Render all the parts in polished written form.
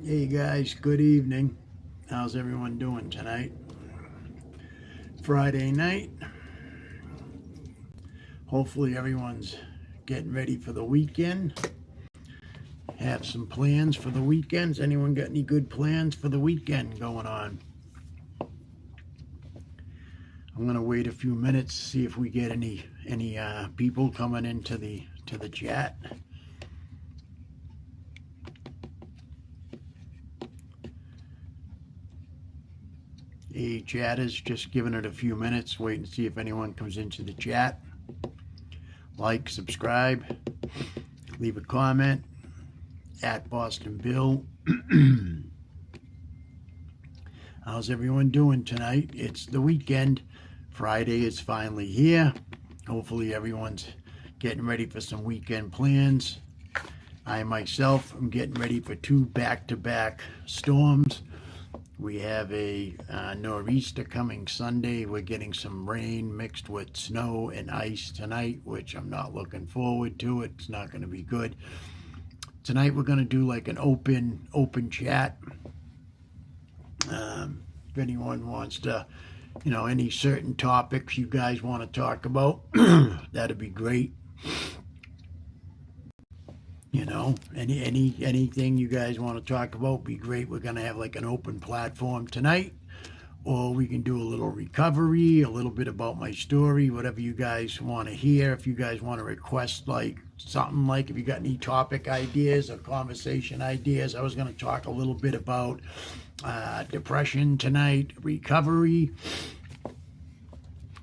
Hey guys, good evening. How's everyone doing tonight? Friday night. Hopefully everyone's getting ready for the weekend. Have some plans for the weekends. Anyone got any good plans for the weekend going on? I'm gonna wait a few minutes to see if we get any people coming into the chat. Hey, chatters, just giving it a few minutes, waiting to see if anyone comes into the chat. Like, subscribe, leave a comment at Boston Bill. How's everyone doing tonight? It's the weekend. Friday is finally here. Hopefully everyone's getting ready for some weekend plans. I myself am getting ready for 2 back-to-back storms. We have a nor'easter coming Sunday. We're getting some rain mixed with snow and ice tonight, which I'm not looking forward to. It's not going to be good. Tonight we're going to do like an open chat. If anyone wants to, any certain topics you guys want to talk about, that'd be great. Anything you guys want to talk about be great. We're going to have like an open platform tonight, or we can do a little recovery, a little bit about my story, whatever you guys want to hear. If you guys want to request like something, like if you got any topic ideas or conversation ideas. I was going to talk a little bit about depression tonight, recovery,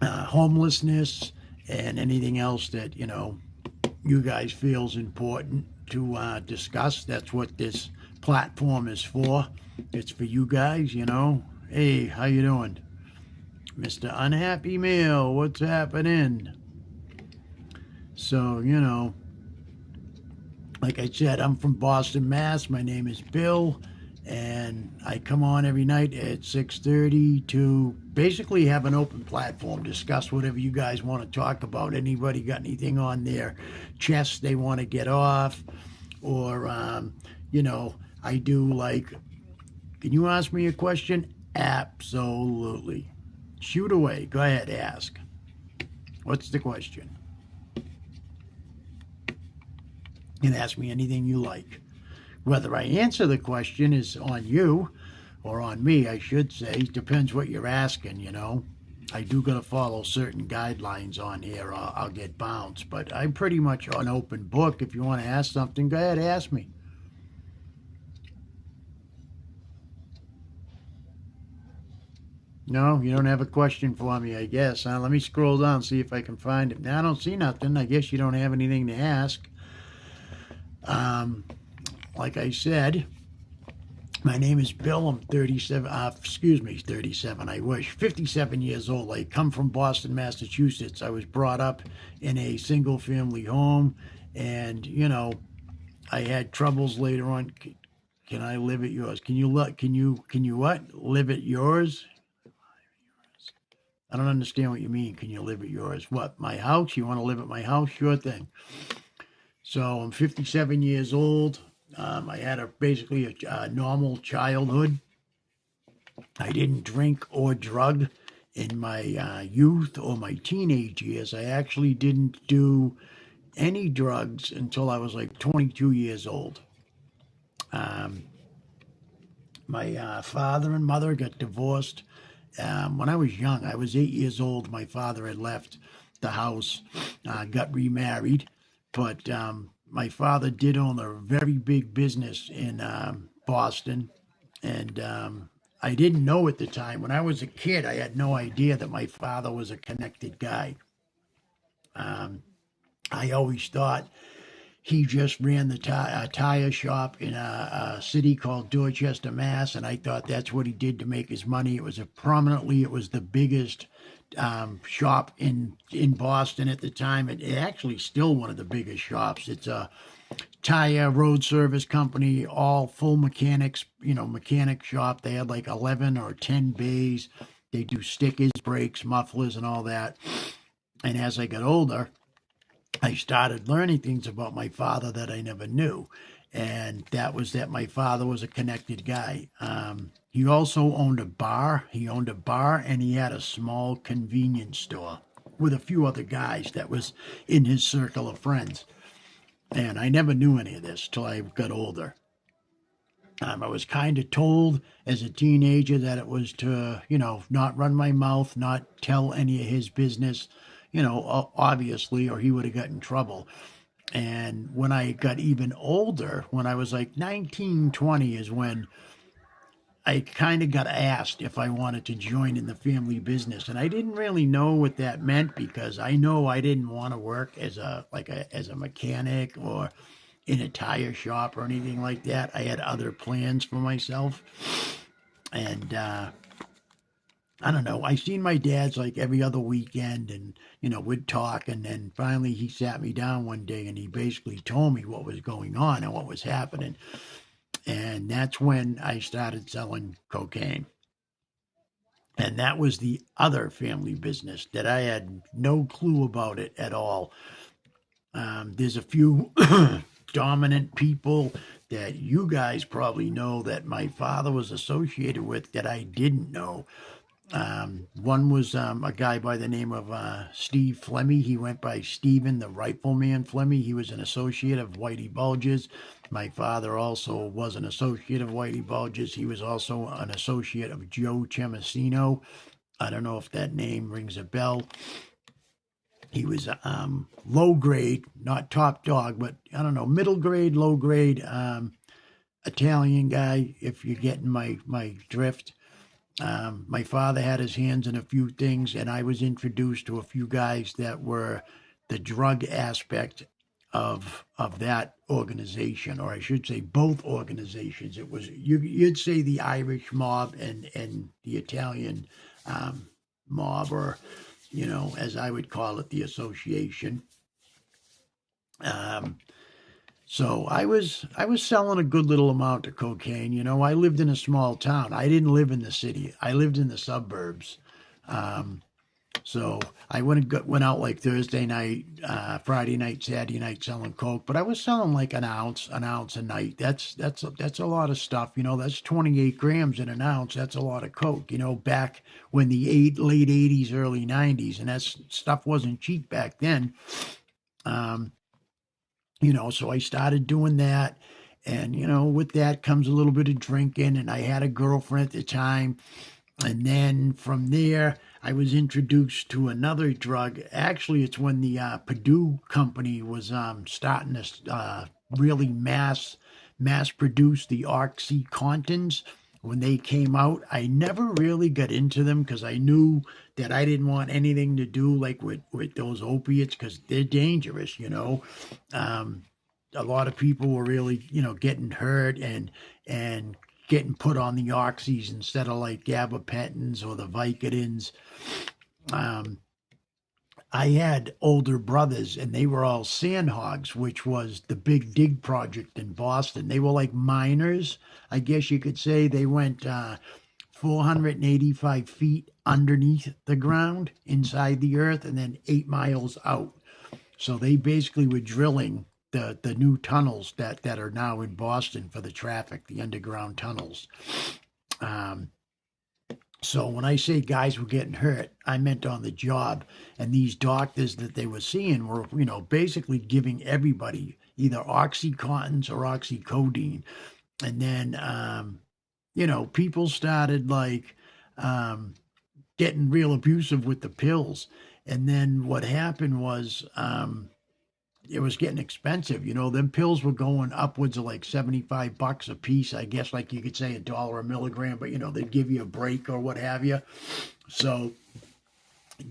homelessness, and anything else that you guys feel is important to discuss. That's what this platform is for. It's for you guys. Hey, how you doing, Mr. Unhappy Male? What's happening? So like I said, I'm from Boston, Mass. My name is Bill, and I come on every night at 6:30 to basically have an open platform, discuss whatever you guys want to talk about. Anybody got anything on their chest they want to get off, or I do like, can you ask me a question? Absolutely. Shoot away. Go ahead, ask. What's the question? You can ask me anything you like. Whether I answer the question is on you, or on me, I should say. Depends what you're asking, I do got to follow certain guidelines on here, or I'll get bounced. But I'm pretty much an open book. If you want to ask something, go ahead, ask me. No, you don't have a question for me, I guess. Let me scroll down, see if I can find it. Now, I don't see nothing. I guess you don't have anything to ask. Like I said, my name is Bill. I'm 37, 37, I wish. 57 years old. I come from Boston, Massachusetts. I was brought up in a single-family home, and, I had troubles later on. Can I live at yours? Can you what? Live at yours? I don't understand what you mean. Can you live at yours? What, my house? You want to live at my house? Sure thing. So I'm 57 years old. I had basically a normal childhood. I didn't drink or drug in my youth or my teenage years. I actually didn't do any drugs until I was like 22 years old. My father and mother got divorced when I was young. I was 8 years old. My father had left the house, got remarried, but my father did own a very big business in Boston, and I didn't know at the time. When I was a kid, I had no idea that my father was a connected guy. I always thought he just ran the tire shop in a city called Dorchester, Mass, and I thought that's what he did to make his money. It was the biggest shop in Boston at the time. It actually still one of the biggest shops. It's a tire road service company, all full mechanics, mechanic shop. They had like 11 or 10 bays. They do stickers, brakes, mufflers, and all that. And as I got older, I started learning things about my father that I never knew. and that was that my father was a connected guy. He also owned a bar. He owned a bar, and he had a small convenience store with a few other guys that was in his circle of friends. And I never knew any of this till I got older. I was kind of told as a teenager that it was to, not run my mouth, not tell any of his business, obviously, or he would have got in trouble. And when I got even older, when I was like 19, 20, is when I kind of got asked if I wanted to join in the family business. And I didn't really know what that meant, because I know I didn't want to work as a mechanic or in a tire shop or anything like that. I had other plans for myself. And I don't know. I seen my dad's like every other weekend, and we'd talk, and then finally he sat me down one day and he basically told me what was going on and what was happening. And that's when I started selling cocaine. And that was the other family business that I had no clue about it at all. There's a few dominant people that you guys probably know that my father was associated with that I didn't know. One was a guy by the name of Steve Flemmy. He went by Stephen the Rifleman Flemmy. He was an associate of Whitey Bulges. My father also was an associate of Whitey Bulges. He was also an associate of Joe Chemasino. I don't know if that name rings a bell. He was low grade, not top dog, but I don't know, middle grade, low grade Italian guy, if you're getting my drift. My father had his hands in a few things, and I was introduced to a few guys that were the drug aspect of that organization, or I should say both organizations. It was, you'd say the Irish mob and the Italian mob, or as I would call it, the association. So I was selling a good little amount of cocaine. I lived in a small town. I didn't live in the city. I lived in the suburbs. So I went out like Thursday night, Friday night, Saturday night selling coke. But I was selling like an ounce a night. That's a lot of stuff. That's 28 grams in an ounce. That's a lot of coke. Back when the late 80s, early 90s, and that stuff wasn't cheap back then. So I started doing that. And, with that comes a little bit of drinking. And I had a girlfriend at the time. And then from there, I was introduced to another drug. Actually, it's when the Purdue company was starting to really mass produce the OxyContins. When they came out, I never really got into them because I knew that I didn't want anything to do like with those opiates, because they're dangerous. A lot of people were really getting hurt and getting put on the oxys instead of like gabapentins or the Vicodins. I had older brothers, and they were all Sandhogs, which was the big dig project in Boston. They were like miners, I guess you could say. They went 485 feet underneath the ground inside the earth, and then 8 miles out. So they basically were drilling the new tunnels that are now in Boston for the traffic, the underground tunnels. So when I say guys were getting hurt, I meant on the job. And these doctors that they were seeing were, basically giving everybody either OxyContins or oxycodone. And then, people started like getting real abusive with the pills. And then what happened was it was getting expensive. Them pills were going upwards of like $75 a piece. I guess like you could say $1 a milligram, but they'd give you a break or what have you. So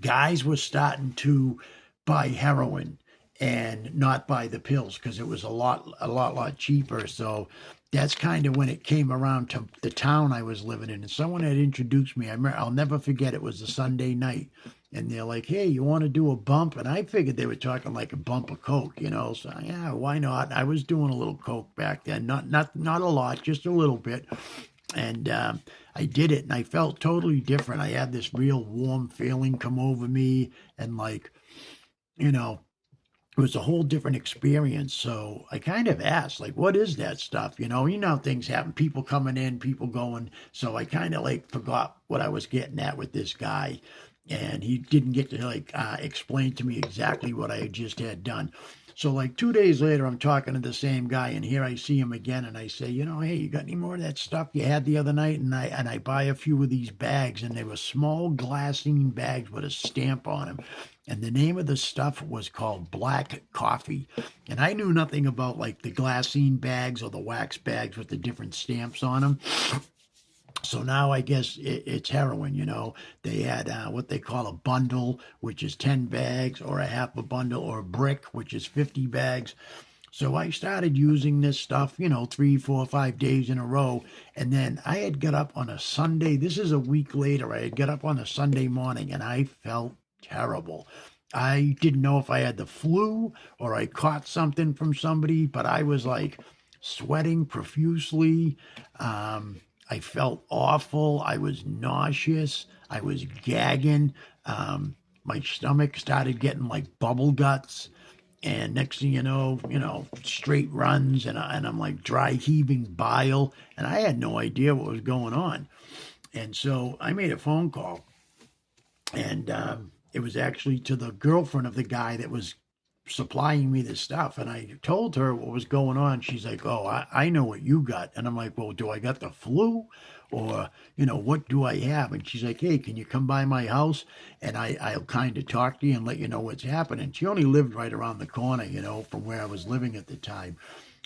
guys were starting to buy heroin and not buy the pills because it was a lot cheaper. So that's kind of when it came around to the town I was living in. And someone had introduced me. I'll never forget, it was a Sunday night. And they're like, hey, you want to do a bump? And I figured they were talking like a bump of coke, So, yeah, why not? I was doing a little coke back then. Not a lot, just a little bit. And I did it, and I felt totally different. I had this real warm feeling come over me. And like, it was a whole different experience. So I kind of asked, like, what is that stuff? You know how things happen, people coming in, people going. So I kind of like forgot what I was getting at with this guy. And he didn't get to like explain to me exactly what I just had done. So like 2 days later, I'm talking to the same guy, and here I see him again, and I say, hey, you got any more of that stuff you had the other night? And I buy a few of these bags, and they were small glassine bags with a stamp on them. And the name of the stuff was called black coffee. And I knew nothing about like the glassine bags or the wax bags with the different stamps on them. So now I guess it's heroin, They had what they call a bundle, which is 10 bags, or a half a bundle, or a brick, which is 50 bags. So I started using this stuff, 3, 4, 5 days in a row. And then I had got up on a Sunday. This is a week later. I had got up on a Sunday morning, and I felt terrible. I didn't know if I had the flu or I caught something from somebody, but I was like sweating profusely. I felt awful. I was nauseous. I was gagging. My stomach started getting like bubble guts. And next thing straight runs, and I'm like dry heaving bile. And I had no idea what was going on. And so I made a phone call, and it was actually to the girlfriend of the guy that was supplying me this stuff. And I told her what was going on. She's like, oh, I know what you got. And I'm like, well, do I got the flu? Or, what do I have? And she's like, hey, can you come by my house? And I'll kind of talk to you and let you know what's happening. She only lived right around the corner, from where I was living at the time.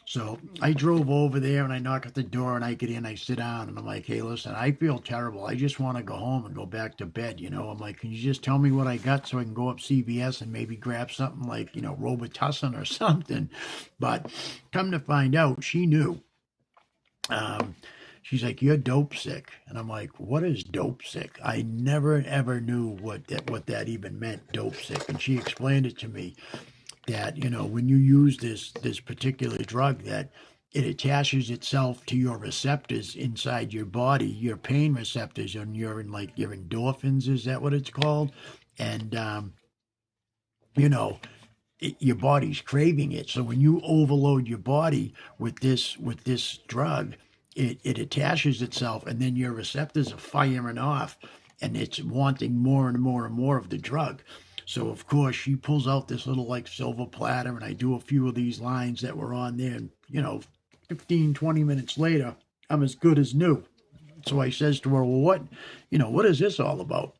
So I drove over there, and I knock at the door, and I get in, I sit down, and I'm like, hey, listen, I feel terrible. I just want to go home and go back to bed. I'm like, can you just tell me what I got so I can go up CVS and maybe grab something like, Robitussin or something. But come to find out, she knew. She's like, you're dope sick. And I'm like, what is dope sick? I never, ever knew what that even meant, dope sick. And she explained it to me that, when you use this particular drug, that it attaches itself to your receptors inside your body, your pain receptors, and your endorphins, is that what it's called? And, your body's craving it. So when you overload your body with this drug, it attaches itself, and then your receptors are firing off, and it's wanting more and more and more of the drug. So of course she pulls out this little like silver platter, and I do a few of these lines that were on there, and 15, 20 minutes later, I'm as good as new. So I says to her, well, what is this all about?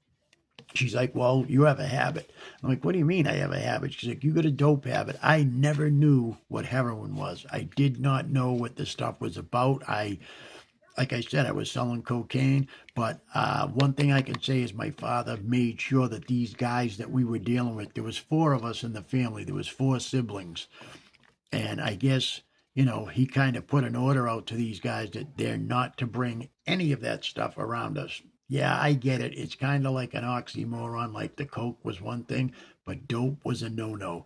She's like, well, you have a habit. I'm like, what do you mean I have a habit? She's like, you got a dope habit. I never knew what heroin was. I did not know what the stuff was about. Like I said, I was selling cocaine, but one thing I can say is my father made sure that these guys that we were dealing with, there was 4 of us in the family. There was 4 siblings. And I guess, he kind of put an order out to these guys that they're not to bring any of that stuff around us. Yeah, I get it. It's kind of like an oxymoron, like the coke was one thing, but dope was a no-no.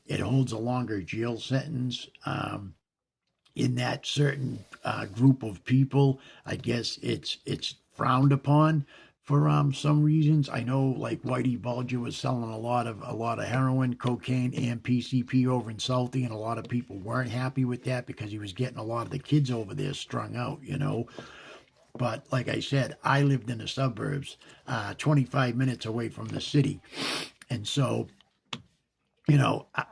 It holds a longer jail sentence. In that certain group of people, I guess it's frowned upon for some reasons. I know like Whitey Bulger was selling a lot of heroin, cocaine, and PCP over in Southie, and a lot of people weren't happy with that because he was getting a lot of the kids over there strung out, But like I said, I lived in the suburbs, 25 minutes away from the city. And so,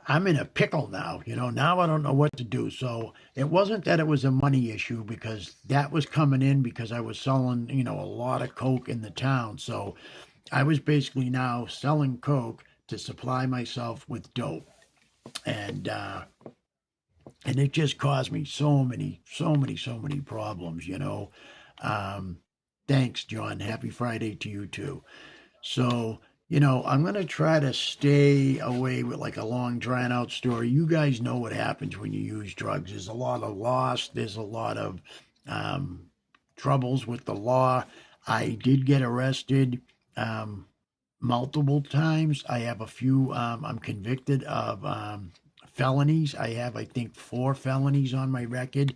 I'm in a pickle now. Now I don't know what to do. So it wasn't that it was a money issue, because that was coming in because I was selling, a lot of coke in the town. So I was basically now selling coke to supply myself with dope. And it just caused me so many problems, Thanks, John. Happy Friday to you too. So, I'm going to try to stay away with like a long, drawn out story. You guys know what happens when you use drugs. There's a lot of loss. There's a lot of troubles with the law. I did get arrested multiple times. I have a few, I'm convicted of felonies. I have, I think, 4 felonies on my record,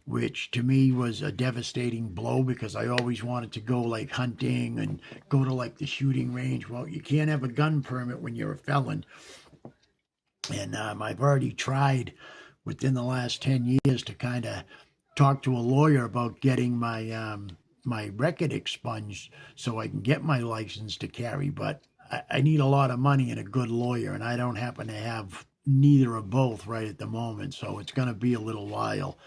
which to me was a devastating blow because I always wanted to go like hunting and go to like the shooting range. Well, you can't have a gun permit when you're a felon. And I've already tried within the last 10 years to kind of talk to a lawyer about getting my record expunged so I can get my license to carry. But I need a lot of money and a good lawyer, and I don't happen to have neither of both right at the moment. So it's going to be a little while.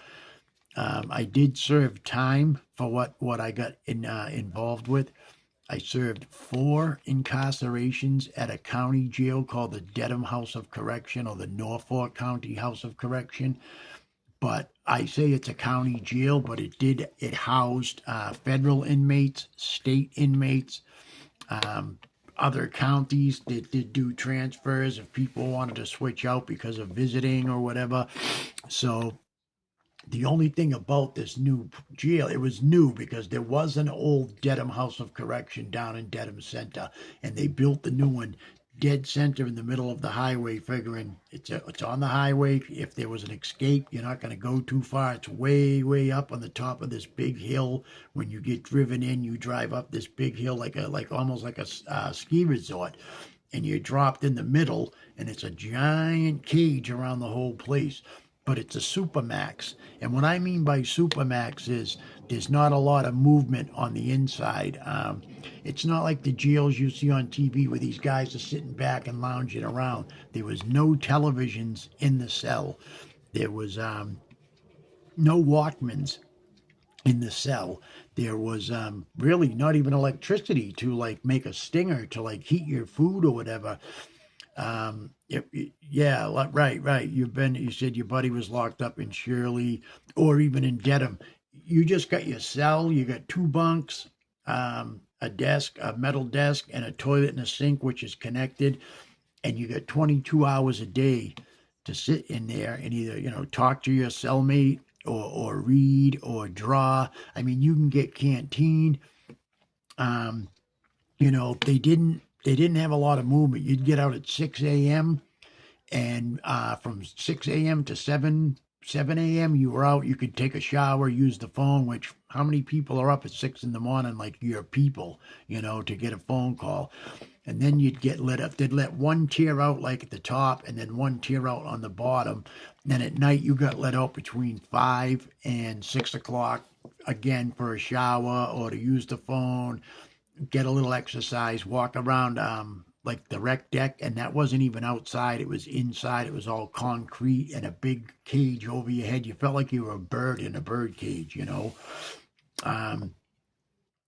I did serve time for what I got involved with. I served 4 incarcerations at a county jail called the Dedham House of Correction or the Norfolk County House of Correction. But I say it's a county jail, but it housed federal inmates, state inmates, other counties that did do transfers if people wanted to switch out because of visiting or whatever. So the only thing about this new jail, it was new because there was an old Dedham House of Correction down in Dedham Center, and they built the new one dead center in the middle of the highway, figuring it's on the highway. If there was an escape, you're not going to go too far. It's way up on the top of this big hill. When you get driven in, you drive up this big hill like almost like a ski resort, and you're dropped in the middle, and it's a giant cage around the whole place. But it's a supermax. And what I mean by supermax is there's not a lot of movement on the inside. It's not like the jails you see on TV where these guys are sitting back and lounging around. There was no televisions in the cell. There was no Walkmans in the cell. There was really not even electricity to like make a stinger to like heat your food or whatever. Yeah, right. You said your buddy was locked up in Shirley or even in Dedham. You just got your cell, you got 2 bunks, a desk, a metal desk, and a toilet and a sink, which is connected. And you got 22 hours a day to sit in there and either, talk to your cellmate or read or draw. I mean, you can get canteen. They didn't have a lot of movement. You'd get out at 6 a.m. and from 6 a.m. to 7 a.m. you were out. You could take a shower, use the phone, which how many people are up at 6 in the morning like your people, to get a phone call. And then you'd get lit up. They'd let one tier out like at the top and then one tier out on the bottom. Then at night you got let out between 5 and 6 o'clock again for a shower or to use the phone, get a little exercise, walk around like the rec deck, and that wasn't even outside, it was inside. It was all concrete and a big cage over your head. You felt like you were a bird in a bird cage.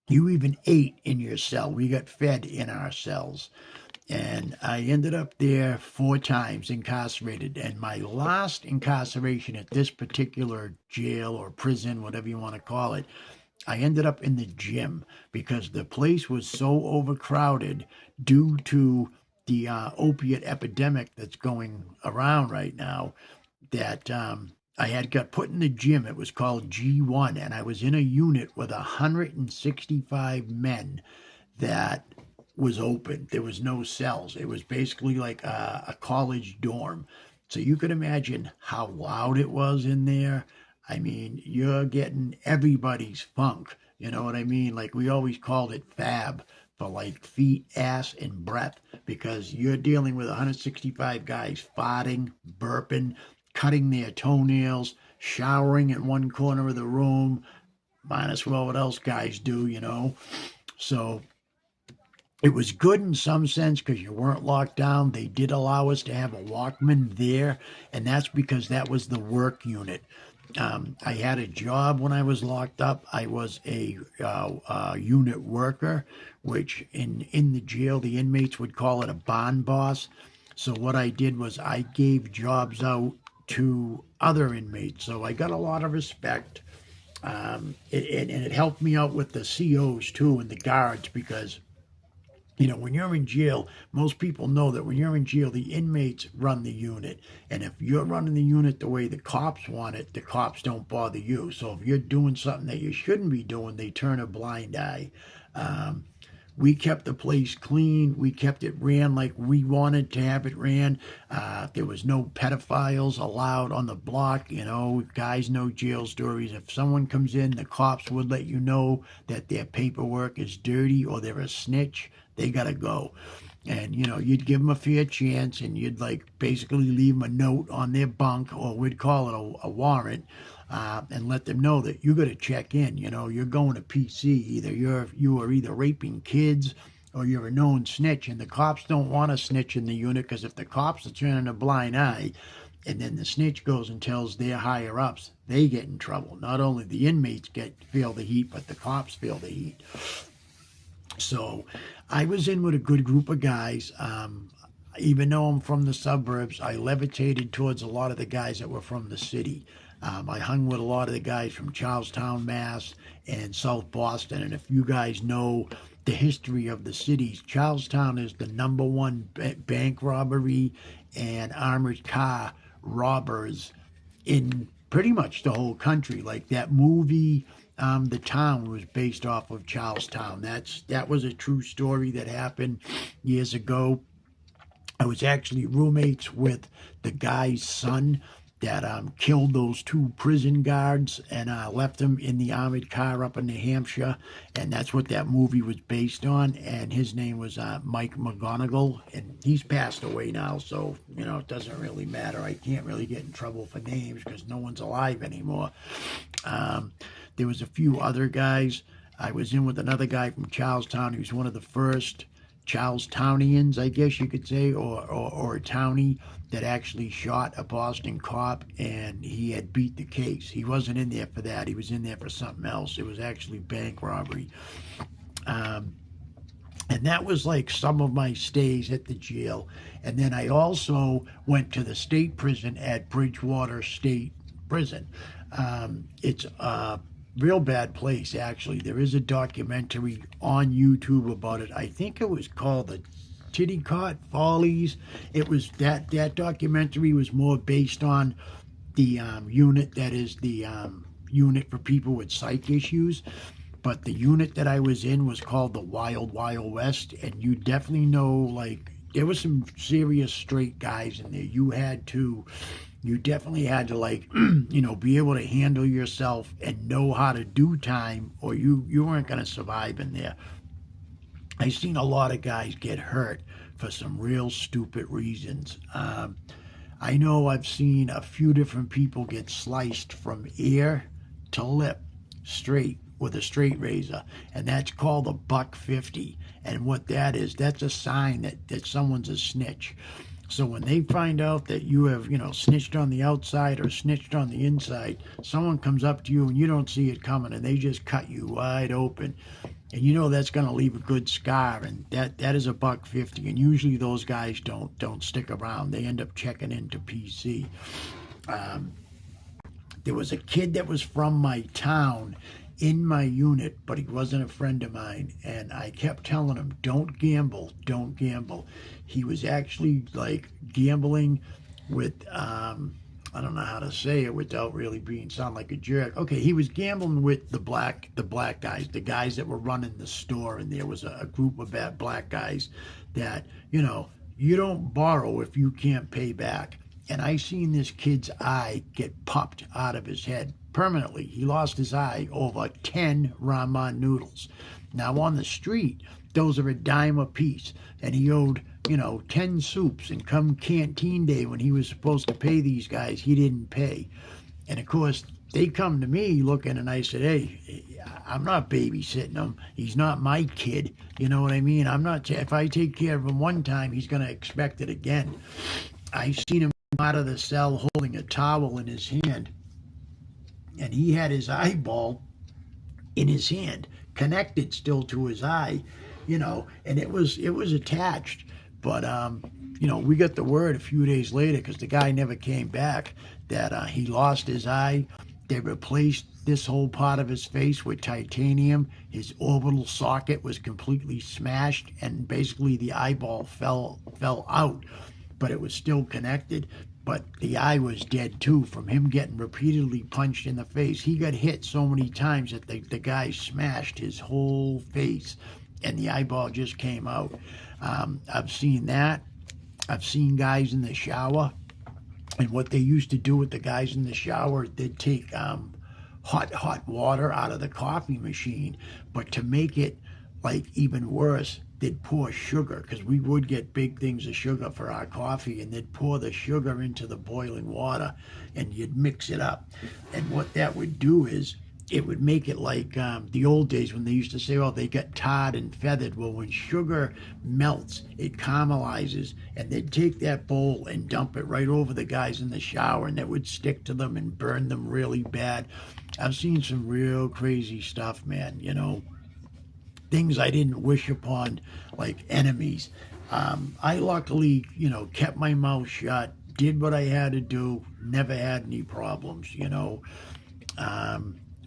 You even ate in your cell. We got fed in our cells. And I ended up there 4 times incarcerated. And my last incarceration at this particular jail or prison, whatever you want to call it, I ended up in the gym because the place was so overcrowded due to the opiate epidemic that's going around right now that I had got put in the gym. It was called G1, and I was in a unit with 165 men that was open. There was no cells. It was basically like a college dorm. So you could imagine how loud it was in there. I mean, you're getting everybody's funk. You know what I mean? Like we always called it fab for like feet, ass, and breath because you're dealing with 165 guys farting, burping, cutting their toenails, showering in one corner of the room, minus well what else guys do. So it was good in some sense because you weren't locked down. They did allow us to have a Walkman there, and that's because that was the work unit. I had a job when I was locked up. I was a unit worker, which in the jail, the inmates would call it a bond boss. So what I did was I gave jobs out to other inmates. So I got a lot of respect. And it helped me out with the COs too and the guards because when you're in jail, most people know that when you're in jail, the inmates run the unit. And if you're running the unit the way the cops want it, the cops don't bother you. So if you're doing something that you shouldn't be doing, they turn a blind eye. We kept the place clean. We kept it ran like we wanted to have it ran. There was no pedophiles allowed on the block. Guys know jail stories. If someone comes in, the cops would let you know that their paperwork is dirty or they're a snitch. They got to go. And, you know, you'd give them a fair chance, and you'd, like, basically leave them a note on their bunk, or we'd call it a warrant, and let them know that you got to check in. You know, you're going to PC. Either you are either raping kids, or you're a known snitch, and the cops don't want to snitch in the unit, because if the cops are turning a blind eye, and then the snitch goes and tells their higher ups, they get in trouble. Not only the inmates feel the heat, but the cops feel the heat. So I was in with a good group of guys. Even though I'm from the suburbs, I levitated towards a lot of the guys that were from the city. I hung with a lot of the guys from Charlestown, Mass, and South Boston. And if you guys know the history of the cities, Charlestown is the #1 bank robbery and armored car robbers in pretty much the whole country. Like that movie, The Town, was based off of Charlestown. That was a true story that happened years ago. I was actually roommates with the guy's son that killed those 2 prison guards and left them in the armored car up in New Hampshire. And that's what that movie was based on. And his name was Mike McGonigal. And he's passed away now, so, you know, it doesn't really matter. I can't really get in trouble for names because no one's alive anymore. There was a few other guys. I was in with another guy from Charlestown. He was one of the first Charlestownians, I guess you could say, or a townie that actually shot a Boston cop, and he had beat the case. He wasn't in there for that. He was in there for something else. It was actually bank robbery. And that was like some of my stays at the jail. And then I also went to the state prison at Bridgewater State Prison. It's a real bad place, actually. There is a documentary on YouTube about it. I think it was called the Tittycott Follies. It was that documentary was more based on the unit that is the unit for people with psych issues. But the unit that I was in was called the Wild Wild West, and you definitely know, like, there was some serious straight guys in there. You definitely had to, like, you know, be able to handle yourself and know how to do time, or you weren't going to survive in there. I've seen a lot of guys get hurt for some real stupid reasons. I know I've seen a few different people get sliced from ear to lip straight with a straight razor, and that's called a $1.50. And what that is, that's a sign that someone's a snitch. So when they find out that you have, you know, snitched on the outside or snitched on the inside, someone comes up to you and you don't see it coming, and they just cut you wide open. And you know that's going to leave a good scar, and that is a $1.50. And usually those guys don't stick around. They end up checking into PC. There was a kid that was from my town in my unit, but he wasn't a friend of mine, and I kept telling him, don't gamble. He was actually, like, gambling with I don't know how to say it without really sound like a jerk. Okay, he was gambling with the black guys, the guys that were running the store, and there was a group of bad black guys that, you know, you don't borrow if you can't pay back. And I seen this kid's eye get popped out of his head permanently. He lost his eye over 10 ramen noodles. Now on the street, those are a dime a piece, and he owed, you know, 10 soups, and come canteen day when he was supposed to pay these guys, he didn't pay. And of course, they come to me looking, and I said, hey, I'm not babysitting him. He's not my kid. You know what I mean? If I take care of him one time, he's going to expect it again. I seen him out of the cell holding a towel in his hand, and he had his eyeball in his hand, connected still to his eye, you know, and it was attached. But, you know, we got the word a few days later, because the guy never came back, that he lost his eye. They replaced this whole part of his face with titanium. His orbital socket was completely smashed, and basically the eyeball fell out, but it was still connected. But the eye was dead too from him getting repeatedly punched in the face. He got hit so many times that the guy smashed his whole face, and the eyeball just came out. I've seen that. I've seen guys in the shower, and what they used to do with the guys in the shower, they'd take hot water out of the coffee machine, but to make it like even worse, they'd pour sugar, because we would get big things of sugar for our coffee, and they'd pour the sugar into the boiling water, and you'd mix it up. And what that would do is it would make it like the old days when they used to say, oh, they get tarred and feathered. Well, when sugar melts, it caramelizes, and they'd take that bowl and dump it right over the guys in the shower, and that would stick to them and burn them really bad. I've seen some real crazy stuff, man, you know, things I didn't wish upon, like enemies. I luckily, you know, kept my mouth shut, did what I had to do, never had any problems, you know.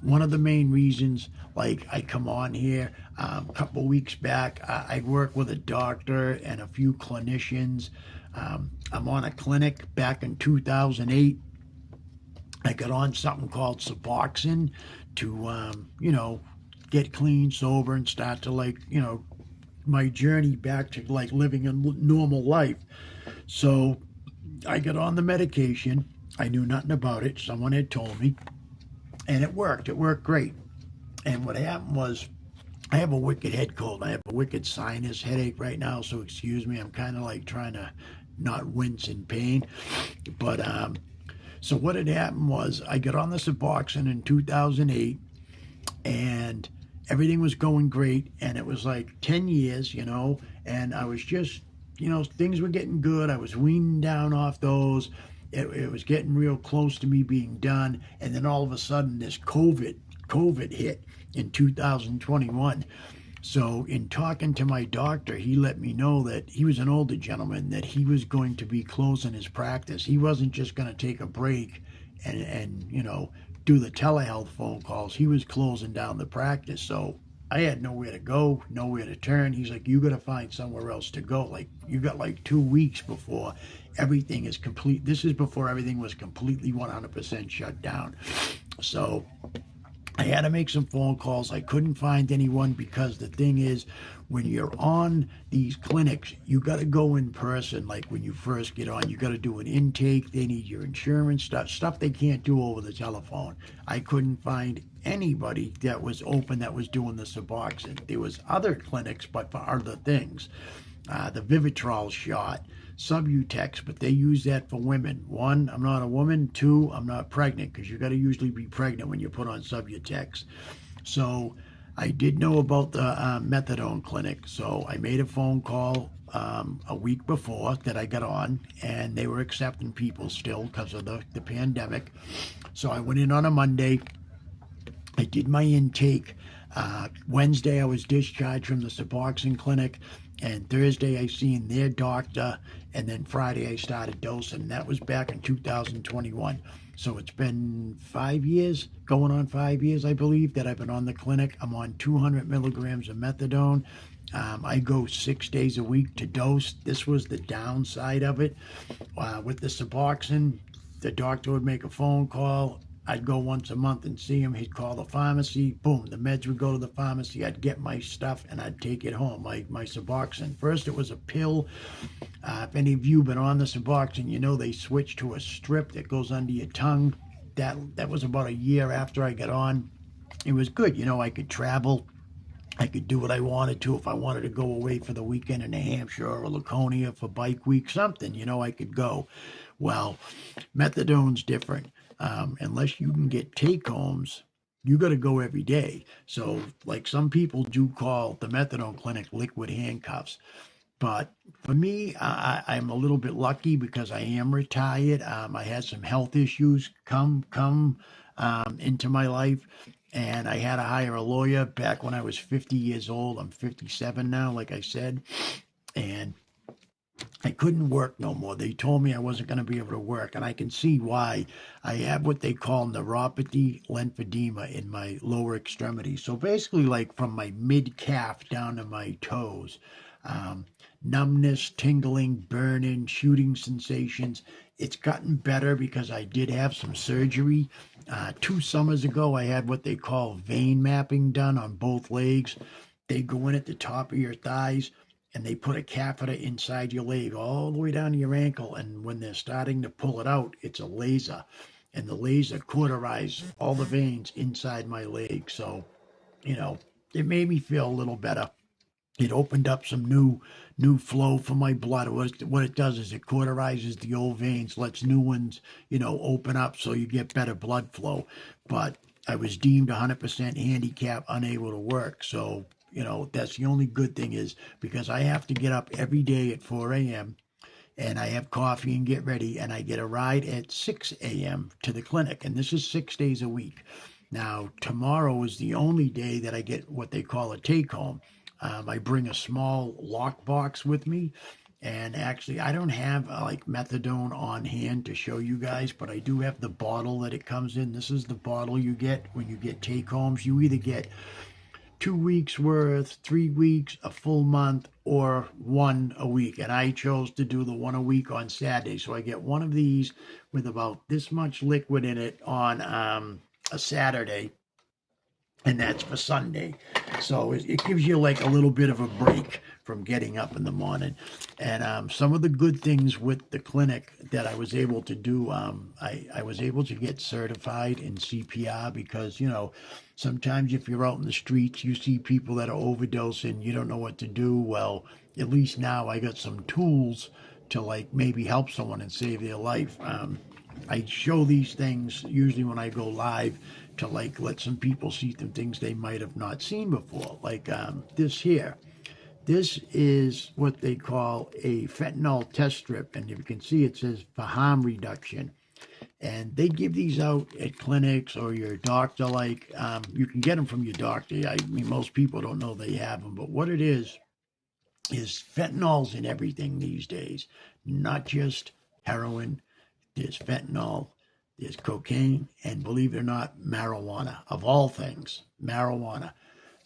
One of the main reasons, like, I come on here a couple weeks back, I work with a doctor and a few clinicians. I'm on a clinic back in 2008. I got on something called Suboxone to, you know, get clean, sober, and start to, like, you know, my journey back to like living a normal life. So I got on the medication. I knew nothing about it. Someone had told me, and it worked. It worked great. And what happened was, I have a wicked head cold. I have a wicked sinus headache right now, so excuse me. I'm kind of like trying to not wince in pain. But so what had happened was, I got on the Suboxone in 2008, and everything was going great, and it was like 10 years, you know, and I was just, you know, things were getting good. I was weaning down off those. It was getting real close to me being done, and then all of a sudden this COVID hit in 2021. So in talking to my doctor, he let me know that he was an older gentleman, that he was going to be closing his practice. He wasn't just going to take a break and you know, do the telehealth phone calls. He was closing down the practice. So I had nowhere to go, nowhere to turn. He's like, you got to find somewhere else to go. Like, you got like 2 weeks before everything is complete. This is before everything was completely 100% shut down. So I had to make some phone calls. I couldn't find anyone, because the thing is, when you're on these clinics, you got to go in person. Like, when you first get on, you got to do an intake. They need your insurance stuff they can't do over the telephone. I couldn't find anybody that was open that was doing the Suboxone. There was other clinics, but for other things. The Vivitrol shot, Subutex, but they use that for women. 1, I'm not a woman. 2, I'm not pregnant, because you got to usually be pregnant when you put on Subutex. So I did know about the methadone clinic, so I made a phone call a week before that I got on, and they were accepting people still because of the pandemic. So I went in on a Monday. I did my intake. Wednesday I was discharged from the Suboxone clinic, and Thursday I seen their doctor, and then Friday I started dosing. That was back in 2021. So it's been 5 years, going on 5 years, I believe, that I've been on the clinic. I'm on 200 milligrams of methadone. I go 6 days a week to dose. This was the downside of it. With the Suboxone, the doctor would make a phone call. I'd go once a month and see him. He'd call the pharmacy. Boom, the meds would go to the pharmacy. I'd get my stuff and I'd take it home, my Suboxone. First, it was a pill. If any of you have been on the Suboxone, you know they switched to a strip that goes under your tongue. That was about a year after I got on. It was good. You know, I could travel. I could do what I wanted to. If I wanted to go away for the weekend in New Hampshire or Laconia for bike week, something, you know, I could go. Well, methadone's different. Unless you can get take-homes, you got to go every day. So, like, some people do call the methadone clinic liquid handcuffs. But for me, I'm a little bit lucky because I am retired. I had some health issues come into my life, and I had to hire a lawyer back when I was 50 years old. I'm 57 now, like I said, and I couldn't work no more. They told me I wasn't going to be able to work, and I can see why. I have what they call neuropathy lymphedema in my lower extremity. So basically, like from my mid-calf down to my toes, numbness, tingling, burning, shooting sensations. It's gotten better because I did have some surgery. 2 summers ago, I had what they call vein mapping done on both legs. They go in at the top of your thighs, and they put a catheter inside your leg all the way down to your ankle. And when they're starting to pull it out, it's a laser. And the laser cauterized all the veins inside my leg. So, you know, it made me feel a little better. It opened up some new flow for my blood. What it does is it cauterizes the old veins, lets new ones, open up so you get better blood flow. But I was deemed 100% handicap, unable to work. So, that's the only good thing is because I have to get up every day at 4 a.m. and I have coffee and get ready, and I get a ride at 6 a.m. to the clinic. And this is 6 days a week. Now, tomorrow is the only day that I get what they call a take home. I bring a small lock box with me. And actually, I don't have like methadone on hand to show you guys, but I do have the bottle that it comes in. This is the bottle you get when you get take homes. You either get 2 weeks worth, 3 weeks, a full month, or one a week. And I chose to do the one a week on Saturday. So I get one of these with about this much liquid in it on a Saturday. And that's for Sunday. So it gives you like a little bit of a break from getting up in the morning. And some of the good things with the clinic that I was able to do, I was able to get certified in CPR because, sometimes if you're out in the streets, you see people that are overdosing, you don't know what to do. Well, at least now I got some tools to like maybe help someone and save their life. I show these things usually when I go live to like let some people see some things they might have not seen before. Like this here. This is what they call a fentanyl test strip. And if you can see, it says for harm reduction. And they give these out at clinics or your doctor. Like you can get them from your doctor. I mean, most people don't know they have them. But what it is fentanyl's in everything these days. Not just heroin. There's fentanyl. There's cocaine, and believe it or not, marijuana. Of all things, marijuana.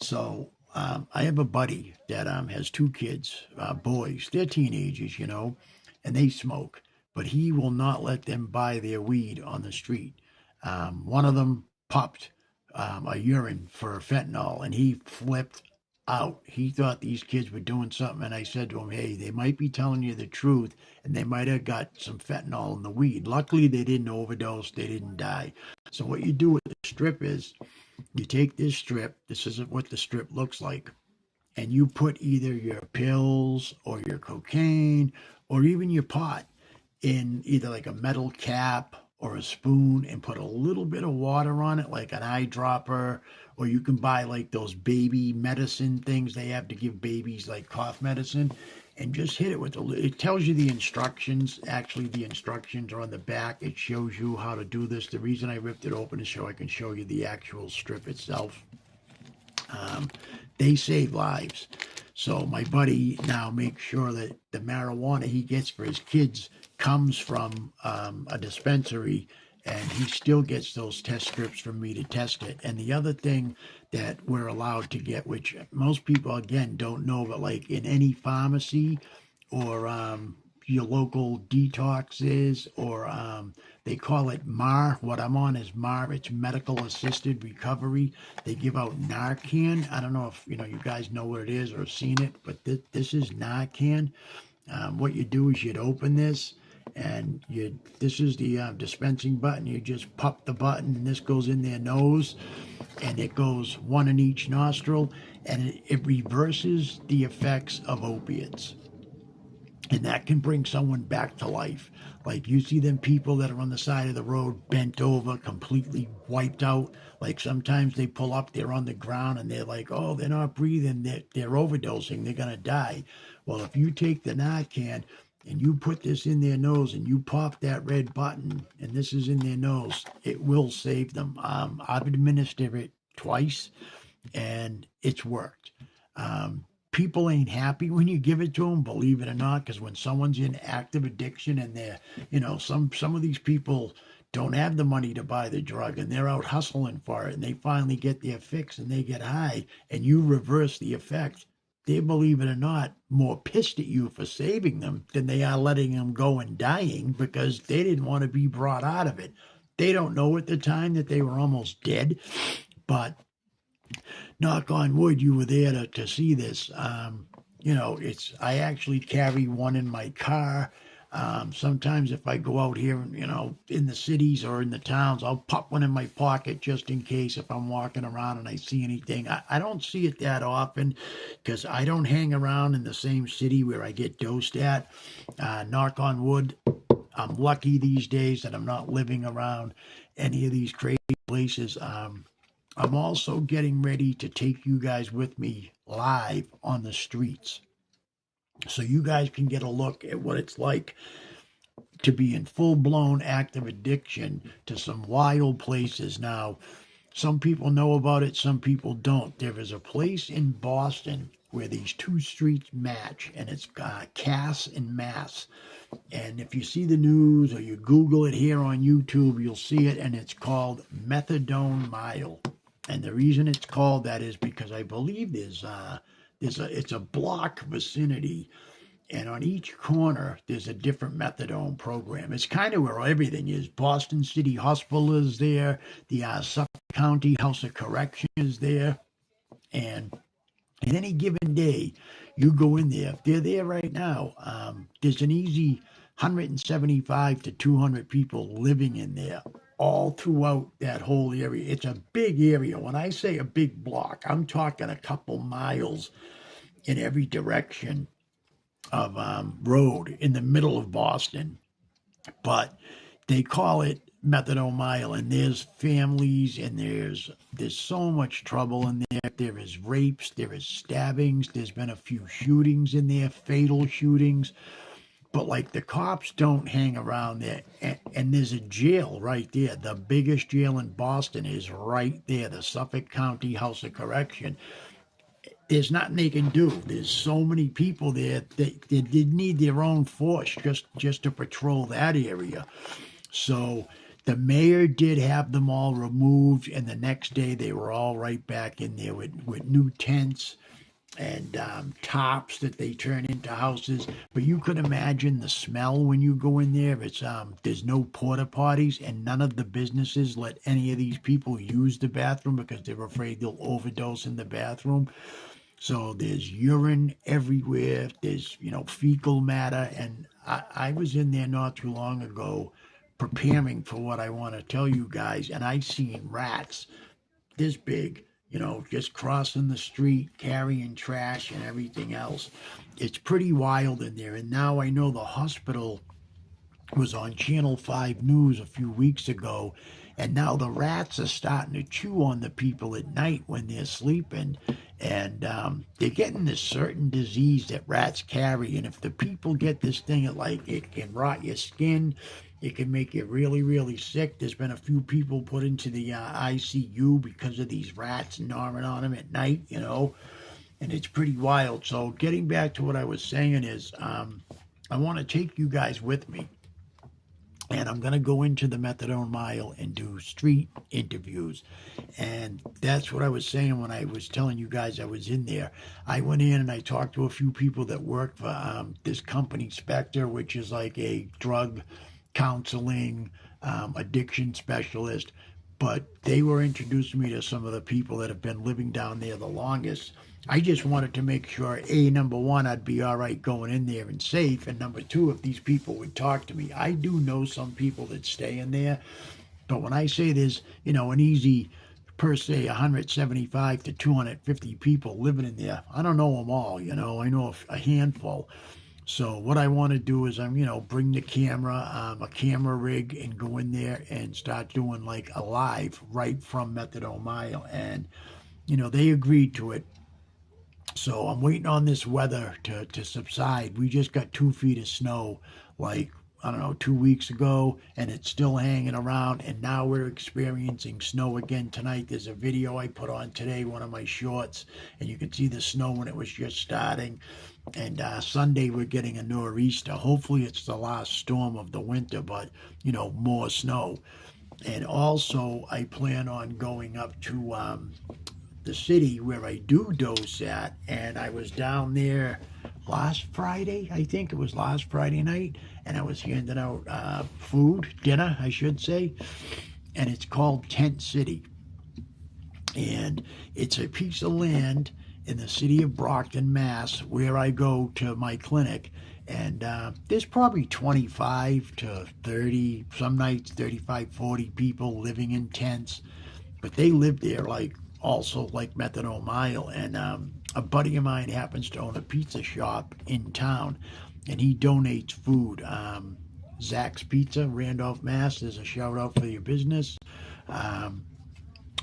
So I have a buddy that has 2 kids, boys. They're teenagers, and they smoke. But he will not let them buy their weed on the street. One of them popped a urine for fentanyl, and he flipped out. He thought these kids were doing something, and I said to him, hey, they might be telling you the truth, and they might have got some fentanyl in the weed. Luckily, they didn't overdose. They didn't die. So what you do with the strip is you take this strip. This isn't what the strip looks like. And you put either your pills or your cocaine or even your pot in either like a metal cap or a spoon and put a little bit of water on it, like an eyedropper, or you can buy like those baby medicine things they have to give babies, like cough medicine, and just hit it with it tells you the instructions. Actually, the instructions are on the back. It shows you how to do this. The reason I ripped it open is so I can show you the actual strip itself. They save lives. So my buddy now makes sure that the marijuana he gets for his kids comes from a dispensary, and he still gets those test strips from me to test it. And the other thing that we're allowed to get, which most people, again, don't know, but like in any pharmacy or your local detoxes or they call it MAR. What I'm on is MAR. It's medical assisted recovery. They give out Narcan. I don't know if you guys know what it is or have seen it, but this is Narcan. What you do is you'd open this, and this is the dispensing button. You just pop the button, and this goes in their nose, and it goes one in each nostril, and it reverses the effects of opiates. And that can bring someone back to life. Like you see them people that are on the side of the road, bent over, completely wiped out. Like sometimes they pull up, they're on the ground, and they're like, oh, they're not breathing, they're overdosing, they're going to die. Well, if you take the Narcan and you put this in their nose and you pop that red button and this is in their nose, it will save them. I've administered it twice and it's worked. People ain't happy when you give it to them, believe it or not, because when someone's in active addiction and they're, some of these people don't have the money to buy the drug and they're out hustling for it and they finally get their fix and they get high and you reverse the effect. They, believe it or not, more pissed at you for saving them than they are letting them go and dying because they didn't want to be brought out of it. They don't know at the time that they were almost dead, but knock on wood, you were there to see this. I actually carry one in my car. Sometimes if I go out here, in the cities or in the towns, I'll pop one in my pocket just in case if I'm walking around and I see anything. I don't see it that often because I don't hang around in the same city where I get dosed at. Knock on wood, I'm lucky these days that I'm not living around any of these crazy places. I'm also getting ready to take you guys with me live on the streets so you guys can get a look at what it's like to be in full-blown active addiction to some wild places. Now, some people know about it, some people don't. There is a place in Boston where these two streets match, and it's Cass and Mass. And if you see the news or you Google it here on YouTube, you'll see it, and it's called Methadone Mile. And the reason it's called that is because I believe it's a block vicinity, and on each corner there's a different methadone program. It's kind of where everything is. Boston City Hospital is there. The Suffolk County House of Correction is there. And in any given day, you go in there. They're there right now. There's an easy 175 to 200 people living in there all throughout that whole area. It's a big area. When I say a big block, I'm talking a couple miles in every direction of road in the middle of Boston. But they call it Methadone Mile, and there's families, and there's so much trouble in there. There is rapes, there is stabbings, there's been a few shootings in there, fatal shootings. But like the cops don't hang around there, and there's a jail right there. The biggest jail in Boston is right there, the Suffolk County House of Correction. There's nothing they can do. There's so many people there that they need their own force just to patrol that area. So the mayor did have them all removed, and the next day they were all right back in there with new tents and tops that they turn into houses. But you could imagine the smell when you go in there. It's there's no porta potties, and none of the businesses let any of these people use the bathroom because they're afraid they'll overdose in the bathroom. So there's urine everywhere. There's fecal matter, and I was in there not too long ago preparing for what I want to tell you guys, and I seen rats this big, just crossing the street, carrying trash and everything else. It's pretty wild in there. And now I know the hospital was on Channel 5 News a few weeks ago, and now the rats are starting to chew on the people at night when they're sleeping. And they're getting this certain disease that rats carry. And if the people get this thing, it can rot your skin. It can make you really, really sick. There's been a few people put into the ICU because of these rats gnawing on them at night, and it's pretty wild. So getting back to what I was saying is I want to take you guys with me, and I'm going to go into the Methadone Mile and do street interviews. And that's what I was saying when I was telling you guys I was in there. I went in and I talked to a few people that work for this company, Spectre, which is like a drug counseling, addiction specialist, but they were introducing me to some of the people that have been living down there the longest. I just wanted to make sure, number one, I'd be all right going in there and safe, and number two, if these people would talk to me. I do know some people that stay in there, but when I say there's, an easy, per se, 175 to 250 people living in there, I don't know them all, I know a handful. So what I want to do is bring the camera, a camera rig, and go in there and start doing like a live right from Methadone Mile. And, they agreed to it. So I'm waiting on this weather to subside. We just got 2 feet of snow, 2 weeks ago, and it's still hanging around. And now we're experiencing snow again tonight. There's a video I put on today, one of my shorts, and you can see the snow when it was just starting. And Sunday we're getting a nor'easter. Hopefully it's the last storm of the winter, but more snow. And also I plan on going up to the city where I do dose at, and I was down there last Friday, I think it was last Friday night, and I was handing out dinner, I should say, and it's called Tent City. And it's a piece of land in the city of Brockton, Mass, where I go to my clinic, And there's probably 25 to 30, some nights 35, 40 people living in tents. But they live there like also like Methadone Mile. And a buddy of mine happens to own a pizza shop in town, and he donates food. Zach's Pizza, Randolph, Mass. There's a shout out for your business. Um,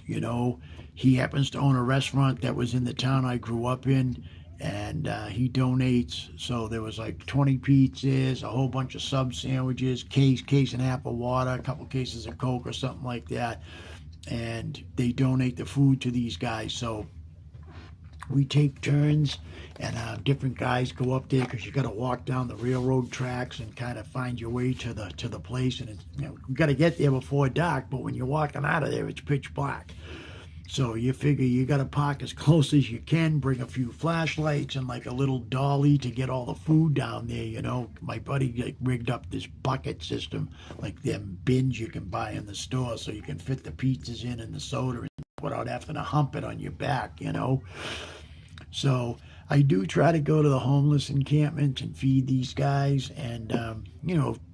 you know, he happens to own a restaurant that was in the town I grew up in, and he donates. So there was like 20 pizzas, a whole bunch of sub sandwiches, case and a half of water, a couple cases of Coke or something like that, and they donate the food to these guys. So we take turns, and different guys go up there because you got to walk down the railroad tracks and kind of find your way to the place. And it's, you got to get there before dark, but when you're walking out of there, it's pitch black. So you figure you got to park as close as you can, bring a few flashlights and like a little dolly to get all the food down there. My buddy like rigged up this bucket system, like them bins you can buy in the store, so you can fit the pizzas in and the soda without having to hump it on your back. So I do try to go to the homeless encampments and feed these guys. And,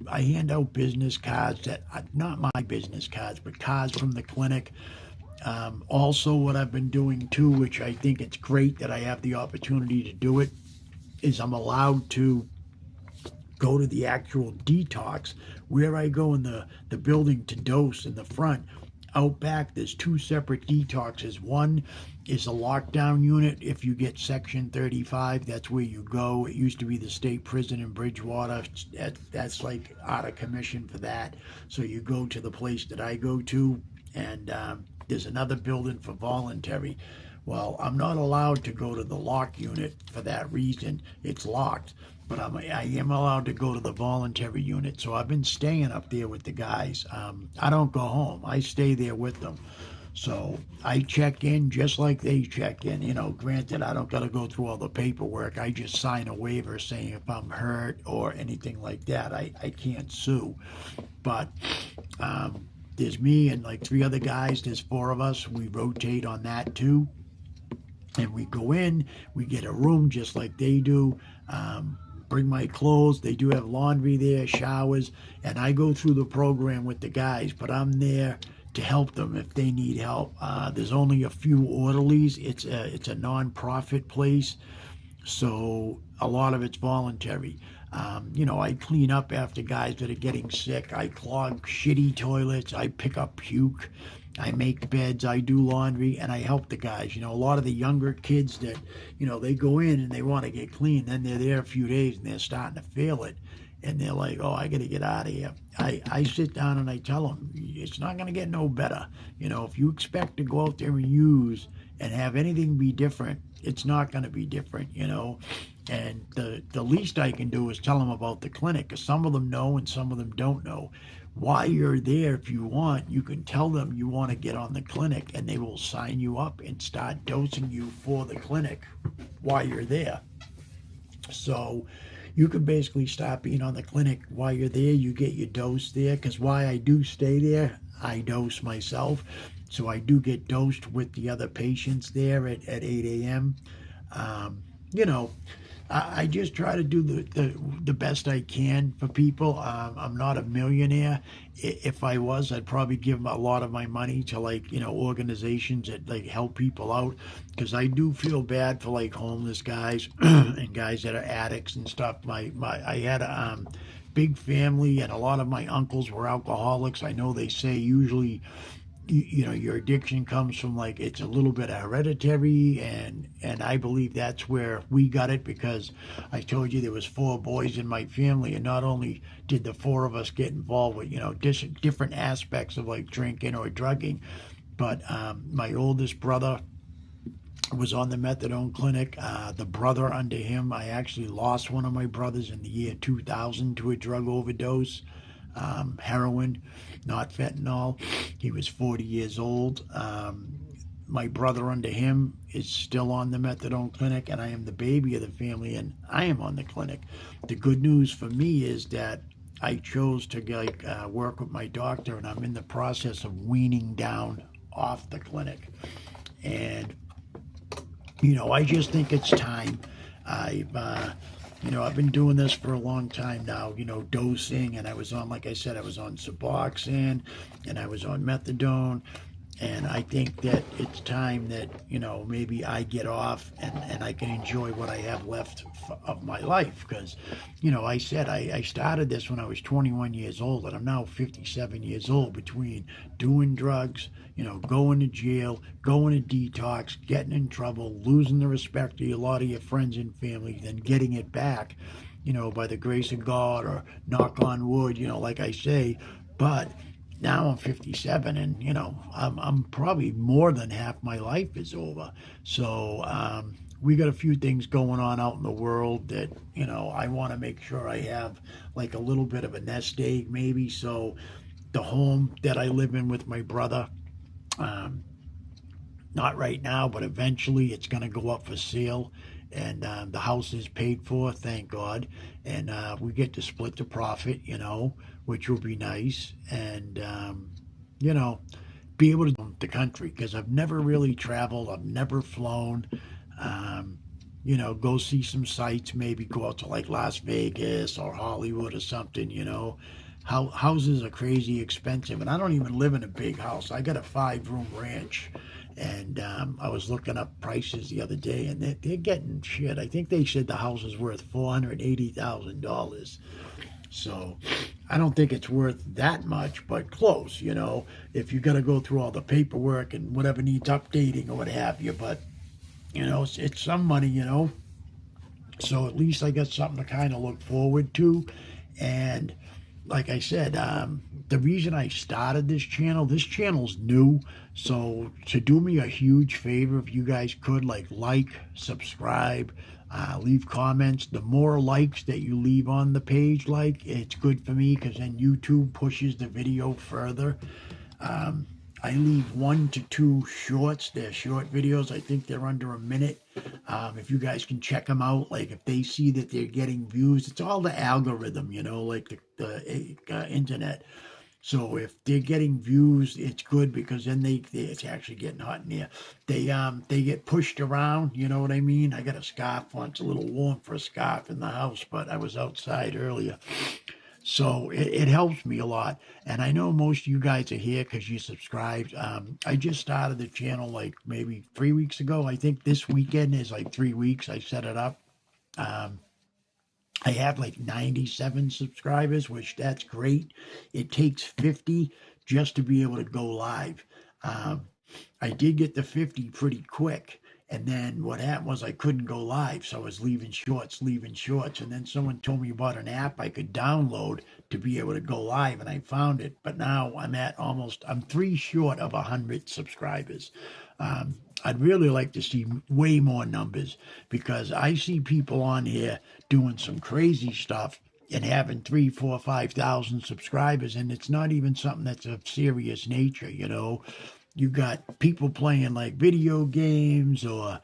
I hand out business cards that, not my business cards, but cards from the clinic. Also, what I've been doing too, which I think it's great that I have the opportunity to do it, is I'm allowed to go to the actual detox where I go in the building to dose in the front. Out back, there's two separate detoxes. One is a lockdown unit. If you get Section 35, that's where you go. It used to be the state prison in Bridgewater. That's like out of commission for that. So you go to the place that I go to, and there's another building for voluntary. Well, I'm not allowed to go to the lock unit for that reason. It's locked. But I am allowed to go to the voluntary unit. So I've been staying up there with the guys. I don't go home. I stay there with them. So I check in just like they check in. Granted, I don't got to go through all the paperwork. I just sign a waiver saying if I'm hurt or anything like that, I can't sue. But there's me and like 3 other guys. There's 4 of us. We rotate on that too. And we go in, we get a room just like they do. Bring my clothes. They do have laundry there, showers, and I go through the program with the guys, but I'm there to help them if they need help. There's only a few orderlies. It's a non-profit place, so a lot of it's voluntary. I clean up after guys that are getting sick. I clog shitty toilets. I pick up puke. I make beds, I do laundry, and I help the guys. A lot of the younger kids that, they go in and they want to get clean. Then they're there a few days and they're starting to feel it. And they're like, oh, I got to get out of here. I sit down and I tell them, it's not going to get no better. If you expect to go out there and use and have anything be different, it's not going to be different, And the least I can do is tell them about the clinic, because some of them know and some of them don't know. While you're there, if you want, you can tell them you want to get on the clinic, and they will sign you up and start dosing you for the clinic while you're there. So you can basically start being on the clinic while you're there. You get your dose there, because while I do stay there, I dose myself. So I do get dosed with the other patients there at 8 a.m. I just try to do the best I can for people. I'm not a millionaire. If I was, I'd probably give a lot of my money to organizations that help people out, because I do feel bad for homeless guys and guys that are addicts and stuff. I had a big family, and a lot of my uncles were alcoholics. I know they say usually your addiction comes from it's a little bit hereditary, and I believe that's where we got it, because I told you there was 4 boys in my family, and not only did the 4 of us get involved with different aspects of drinking or drugging, but my oldest brother was on the methadone clinic. The brother under him, I actually lost one of my brothers in the year 2000 to a drug overdose. Heroin, not fentanyl. He was 40 years old. My brother under him is still on the methadone clinic, and I am the baby of the family, and I am on the clinic. The good news for me is that I chose to work with my doctor, and I'm in the process of weaning down off the clinic. And I just think it's time. I've been doing this for a long time now, dosing, and I was on, like I said, I was on Suboxone, and I was on methadone, and I think that it's time that, maybe I get off and I can enjoy what I have left of my life. Because, I said I started this when I was 21 years old, and I'm now 57 years old between doing drugs, going to jail, going to detox, getting in trouble, losing the respect of a lot of your friends and family, then getting it back, by the grace of God, or knock on wood, like I say. But now I'm 57, and I'm probably more than half my life is over. So we got a few things going on out in the world that I want to make sure I have like a little bit of a nest egg, maybe. So the home that I live in with my brother, um, not right now, but eventually it's going to go up for sale. And the house is paid for, thank God. And we get to split the profit, which will be nice. And, you know, be able to the country, because I've never really traveled, I've never flown. Um, go see some sights, maybe go out to like Las Vegas or Hollywood or something. Houses are crazy expensive, and I don't even live in a big house. I got a 5-room ranch, and I was looking up prices the other day, and they're getting shit. I think they said the house is worth $480,000. So I don't think it's worth that much, but close, if you got to go through all the paperwork and whatever needs updating or what have you. But, it's some money. So at least I got something to kind of look forward to. And like I said, the reason I started this channel's new. So to do me a huge favor, if you guys could like, subscribe, leave comments. The more likes that you leave on the page, it's good for me, because then YouTube pushes the video further. I leave 1 to 2 shorts. They're short videos. I think they're under a minute. If you guys can check them out, like if they see that they're getting views, it's all the algorithm, like the internet. So if they're getting views, it's good, because then it's actually getting hot in here. They get pushed around. You know what I mean? I got a scarf on. It's a little warm for a scarf in the house, but I was outside earlier. So it helps me a lot. And I know most of you guys are here because you subscribed. I just started the channel like maybe 3 weeks ago. I think this weekend is like 3 weeks I set it up. I have like 97 subscribers, which that's great. It takes 50 just to be able to go live. I did get the 50 pretty quick. And then what happened was I couldn't go live, so I was leaving shorts. And then someone told me about an app I could download to be able to go live, and I found it. But now I'm 3 short of 100 subscribers. I'd really like to see way more numbers, because I see people on here doing some crazy stuff and having 3, 4, 5,000 subscribers, and it's not even something that's of serious nature. You got people playing like video games, or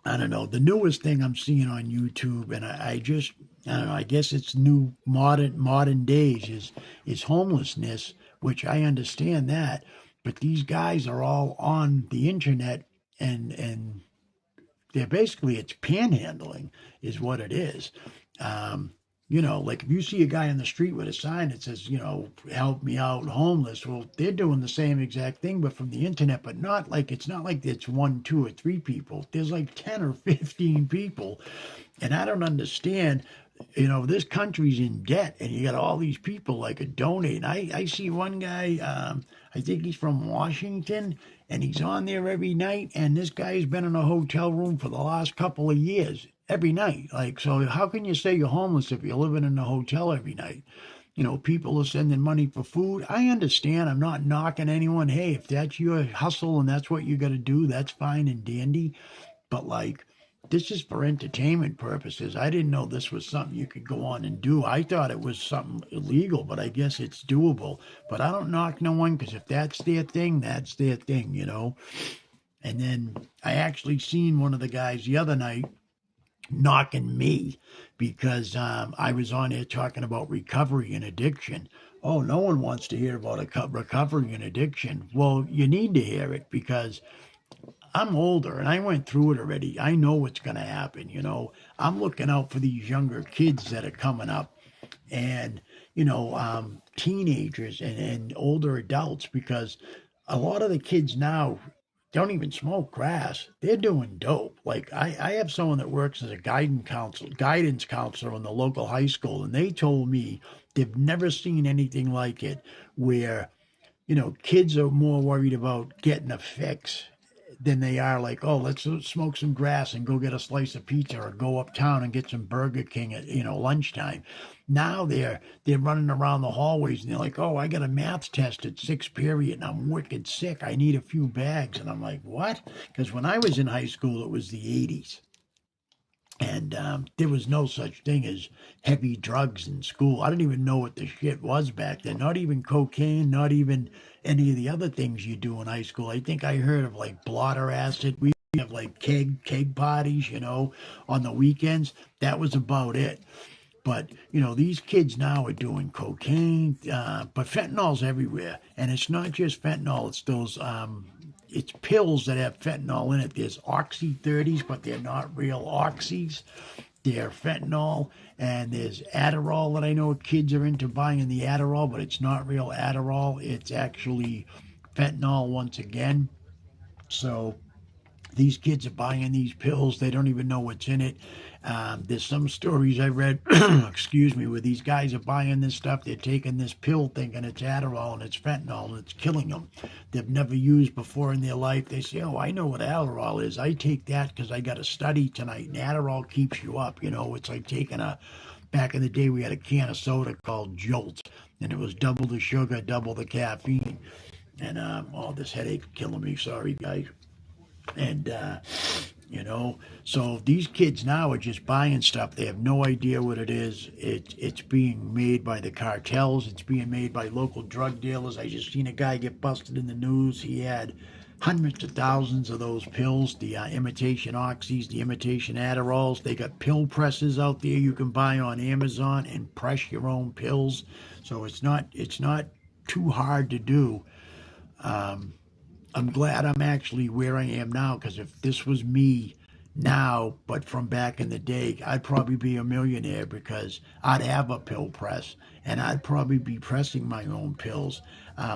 I don't know. The newest thing I'm seeing on YouTube, and I don't know, I guess it's new modern days, is homelessness, which I understand that. But these guys are all on the internet, and they're basically, it's panhandling is what it is. Like if you see a guy on the street with a sign that says, help me out, homeless, well, they're doing the same exact thing, but from the internet, but it's not like it's 1, 2, or 3 people. There's like 10 or 15 people. And I don't understand, this country's in debt, and you got all these people like a donate. I see one guy, I think he's from Washington, and he's on there every night, and this guy's been in a hotel room for the last couple of years, every night. So how can you say you're homeless if you're living in a hotel every night? People are sending money for food. I understand. I'm not knocking anyone. Hey, if that's your hustle and that's what you got to do, that's fine and dandy. But this is for entertainment purposes. I didn't know this was something you could go on and do. I thought it was something illegal, but I guess it's doable. But I don't knock no one, because if that's their thing, that's their thing, And then I actually seen one of the guys the other night knocking me, because I was on here talking about recovery and addiction. Oh, no one wants to hear about recovery and addiction. Well, you need to hear it, because I'm older and I went through it already. I know what's going to happen. I'm looking out for these younger kids that are coming up, and teenagers and older adults, because a lot of the kids now don't even smoke grass. They're doing dope. Like I have someone that works as a guidance counselor in the local high school, and they told me they've never seen anything like it, where kids are more worried about getting a fix than they are like, oh, let's smoke some grass and go get a slice of pizza or go uptown and get some Burger King at lunchtime. Now they're running around the hallways and they're like, oh, I got a math test at sixth period and I'm wicked sick. I need a few bags. And I'm like, what? Because when I was in high school, it was the 80s. And there was no such thing as heavy drugs in school. I didn't even know what the shit was back then. Not even cocaine, not even any of the other things you do in high school. I think I heard of like blotter acid. We have like keg parties, on the weekends. That was about it. But these kids now are doing cocaine, but fentanyl's everywhere, and it's not just fentanyl. It's those it's pills that have fentanyl in it. There's Oxy 30s, but they're not real Oxys. They're fentanyl, and there's Adderall that I know kids are into buying the Adderall, but it's not real Adderall. It's actually fentanyl once again. So these kids are buying these pills. They don't even know what's in it. There's some stories I read, excuse me, where these guys are buying this stuff. They're taking this pill thinking it's Adderall and it's fentanyl and it's killing them. They've never used before in their life. They say, oh, I know what Adderall is. I take that because I got a study tonight. And Adderall keeps you up. It's like taking back in the day, we had a can of soda called Jolt. And it was double the sugar, double the caffeine. And, this headache killing me. Sorry, guys. And, so these kids now are just buying stuff. They have no idea what it is. It's being made by the cartels. It's being made by local drug dealers. I just seen a guy get busted in the news. He had hundreds of thousands of those pills, the imitation Oxys, the imitation Adderalls. They got pill presses out there you can buy on Amazon and press your own pills. So it's not too hard to do. I'm glad I'm actually where I am now, because if this was me now, but from back in the day, I'd probably be a millionaire, because I'd have a pill press and I'd probably be pressing my own pills.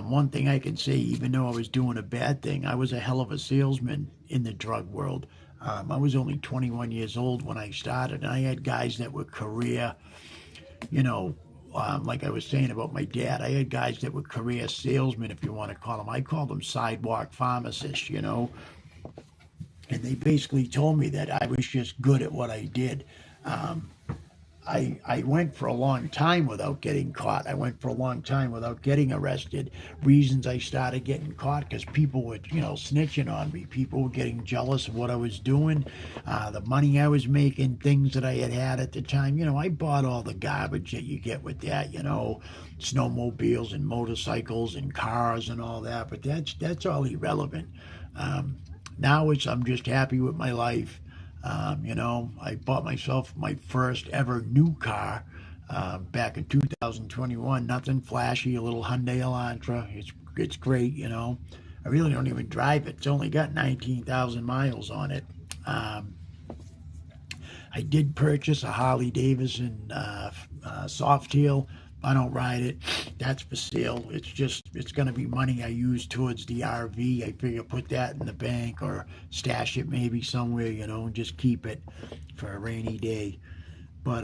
One thing I can say, even though I was doing a bad thing, I was a hell of a salesman in the drug world. I was only 21 years old when I started, and I had guys that were career, like I was saying about my dad, I had guys that were career salesmen, if you want to call them. I called them sidewalk pharmacists, and they basically told me that I was just good at what I did. I went for a long time without getting caught. I went for a long time without getting arrested. Reasons I started getting caught, because people were, snitching on me. People were getting jealous of what I was doing, the money I was making, things that I had at the time. I bought all the garbage that you get with that, snowmobiles and motorcycles and cars and all that. But that's all irrelevant. Now I'm just happy with my life. I bought myself my first ever new car back in 2021. Nothing flashy, a little Hyundai Elantra. It's great, I really don't even drive it. It's only got 19,000 miles on it. I did purchase a Harley Davidson Softail. I don't ride it. That's for sale. It's going to be money I use towards the RV. I figure put that in the bank or stash it maybe somewhere, and just keep it for a rainy day. But,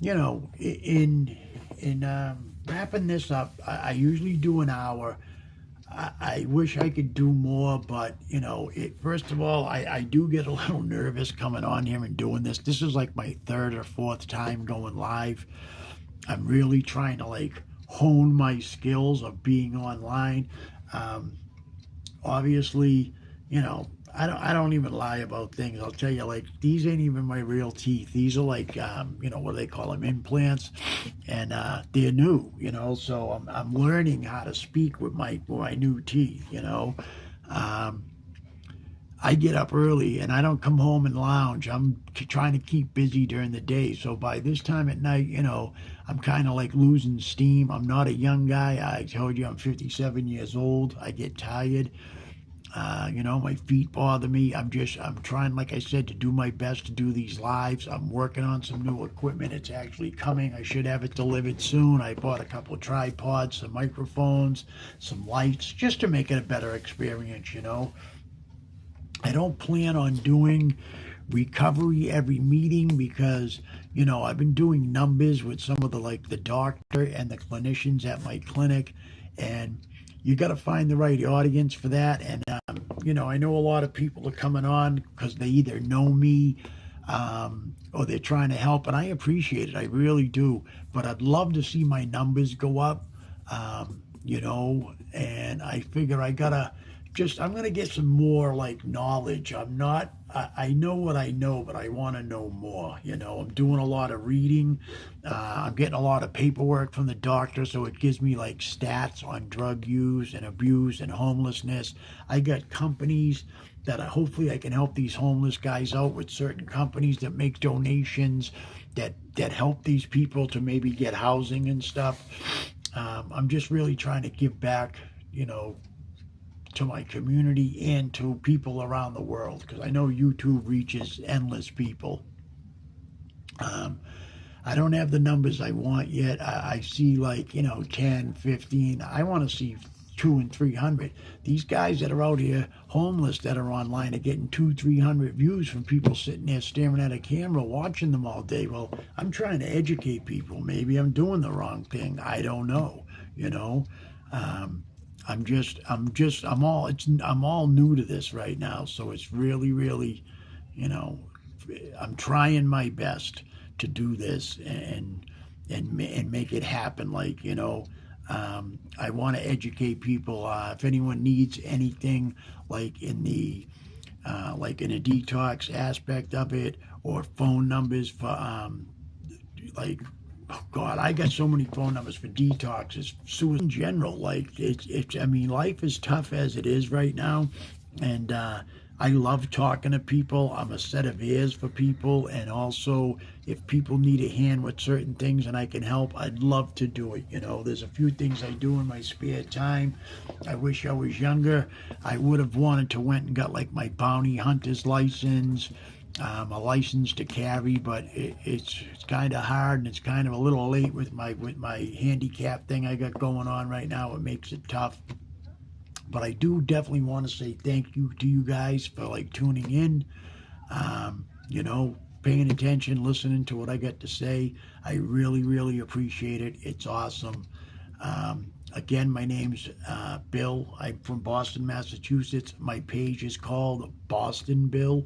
in wrapping this up, I usually do an hour. I wish I could do more, but, first of all, I do get a little nervous coming on here and doing this. This is like my third or fourth time going live. I'm really trying to hone my skills of being online. Obviously, I don't even lie about things. I'll tell you, these ain't even my real teeth. These are what do they call them? Implants, and they're new. So I'm learning how to speak with my new teeth. I get up early and I don't come home and lounge. I'm trying to keep busy during the day. So by this time at night, I'm kind of losing steam. I'm not a young guy. I told you I'm 57 years old. I get tired. You know, my feet bother me. I'm trying, like I said, to do my best to do these lives. I'm working on some new equipment. It's actually coming. I should have it delivered soon. I bought a couple of tripods, some microphones, some lights, just to make it a better experience, you know. I don't plan on doing recovery every meeting because, you know, I've been doing numbers with some of the doctor and the clinicians at my clinic, and you got to find the right audience for that. And you know, I know a lot of people are coming on because they either know me, or they're trying to help, and I appreciate it. I really do. But I'd love to see my numbers go up. You know, and I figure I'm gonna get some more like knowledge. I know what I know, but I want to know more. You know, I'm doing a lot of reading. I'm getting a lot of paperwork from the doctor, so it gives me like stats on drug use and abuse and homelessness. I got companies that hopefully I can help these homeless guys out with, certain companies that make donations that help these people to maybe get housing and stuff. I'm just really trying to give back, you know, to my community and to people around the world, because I know YouTube reaches endless people. I don't have the numbers I want yet. I see, like, you know, 10, 15. I want to see 2 and 300. These guys that are out here homeless that are online are getting 2, 300 views from people sitting there staring at a camera watching them all day. Well, I'm trying to educate people. Maybe I'm doing the wrong thing. I don't know, you know. I'm all new to this right now, so it's really, really, you know, I'm trying my best to do this and make it happen. Like, you know, I want to educate people. If anyone needs anything, like in a detox aspect of it, or phone numbers for like, oh God, I got so many phone numbers for detoxes, suicide in general. Like, I mean, life is tough as it is right now, and I love talking to people. I'm a set of ears for people, and also if people need a hand with certain things and I can help, I'd love to do it. You know, there's a few things I do in my spare time. I wish I was younger. I would have wanted to went and got like my bounty hunter's license, a license to carry, but it's kind of hard, and it's kind of a little late with my handicap thing I got going on right now. It makes it tough. But I do definitely want to say thank you to you guys for like tuning in, you know, paying attention, listening to what I got to say. I really, really appreciate it. It's awesome. Again, my name's Bill. I'm from Boston, Massachusetts. My page is called Boston Bill,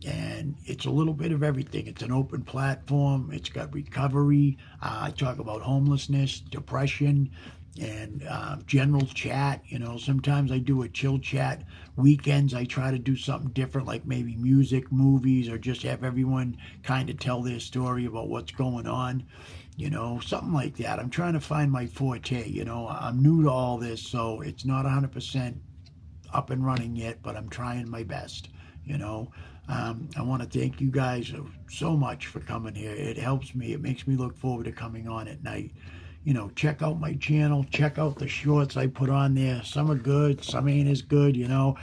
and it's a little bit of everything. It's an open platform. It's got recovery. I talk about homelessness, depression, and general chat. You know, sometimes I do a chill chat. Weekends I try to do something different, like maybe music, movies, or just have everyone kind of tell their story about what's going on. You know, something like that. I'm trying to find my forte. You know, I'm new to all this, so it's not 100% up and running yet, but I'm trying my best. You know, I want to thank you guys so much for coming here. It helps me. It makes me look forward to coming on at night. You know, check out my channel. Check out the shorts I put on there. Some are good, some ain't as good, you know.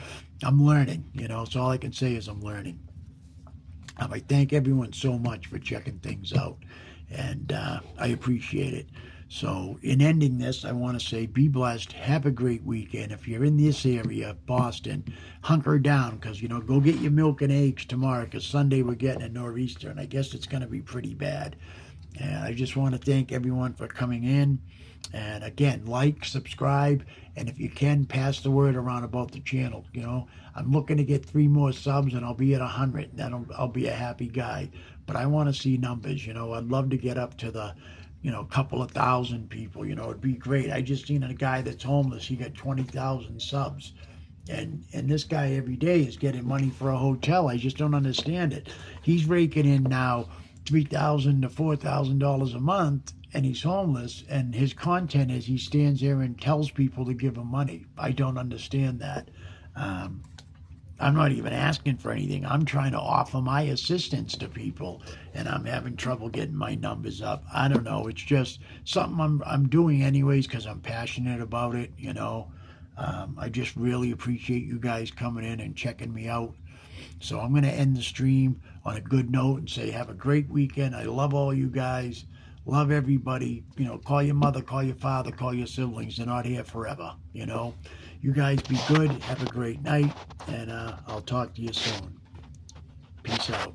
I'm learning, you know, so all I can say is I'm learning. I thank everyone so much for checking things out, and I appreciate it. So in ending this, I want to say be blessed. Have a great weekend. If you're in this area, Boston, hunker down, because, you know, go get your milk and eggs tomorrow, because Sunday we're getting a nor'easter, and I guess it's going to be pretty bad. And I just want to thank everyone for coming in. And again, like, subscribe, and if you can, pass the word around about the channel. You know, I'm looking to get 3 more subs, and I'll be at 100. Then I'll be a happy guy. But I want to see numbers. You know, I'd love to get up to the, you know, couple of thousand people. You know, it'd be great. I just seen a guy that's homeless. He got 20,000 subs. And this guy every day is getting money for a hotel. I just don't understand it. He's raking in now $3,000 to $4,000 a month, and he's homeless, and his content is he stands there and tells people to give him money. I don't understand that. I'm not even asking for anything. I'm trying to offer my assistance to people, and I'm having trouble getting my numbers up. I don't know. It's just something I'm doing anyways because I'm passionate about it, you know. I just really appreciate you guys coming in and checking me out. So I'm going to end the stream on a good note and say have a great weekend. I love all you guys. Love everybody. You know, call your mother, call your father, call your siblings. They're not here forever, you know. You guys be good. Have a great night. And I'll talk to you soon. Peace out.